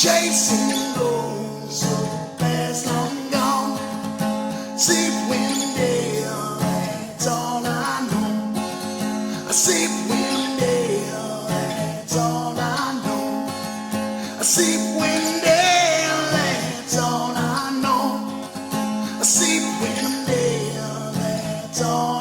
chasing those who past long gone. See Wendell, that's all I know. I see Wendell, that's all I know. I see Wendell, that's all I know. I see Wendell, that's all